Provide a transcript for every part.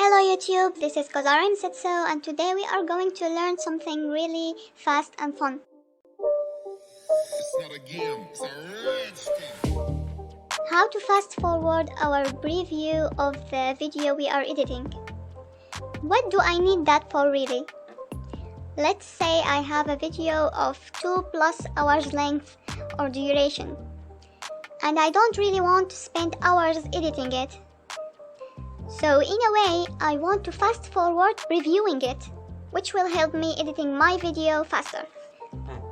Hello YouTube, this is Kozarim Setso and today we are going to learn something really fast and fun. It's not a game, it's a rich thing. How to fast forward our preview of the video we are editing. What do I need that for really? Let's say I have a video of 2+ hours length or duration and I don't really want to spend hours editing it. So in a way, I want to fast forward previewing it, which will help me editing my video faster.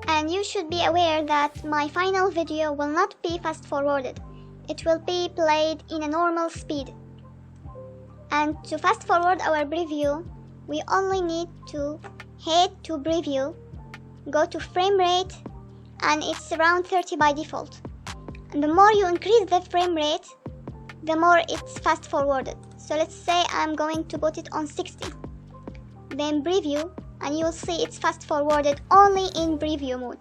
And you should be aware that my final video will not be fast forwarded. It will be played in a normal speed. And to fast forward our preview, we only need to head to preview, go to frame rate, and it's around 30 by default. And the more you increase the frame rate, the more it's fast forwarded. So let's say I'm going to put it on 60. Then preview, and you'll see it's fast forwarded only in preview mode.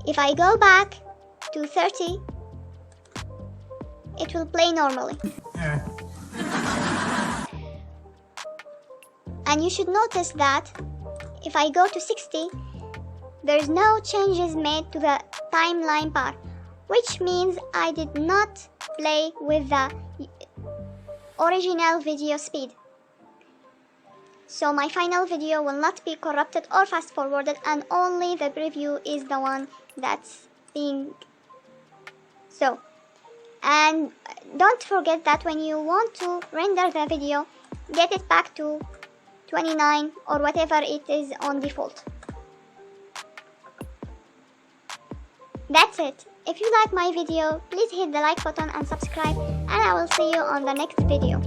If I go back to 30, it will play normally. And you should notice that if I go to 60, there's no changes made to the timeline bar, which means I did not play with the original video speed. So my final video will not be corrupted or fast forwarded, and only the preview is the one that's being so. And don't forget that when you want to render the video, get it back to 29 or whatever it is on default. That's it. If you like my video, please hit the like button and subscribe, and I will see you on the next video.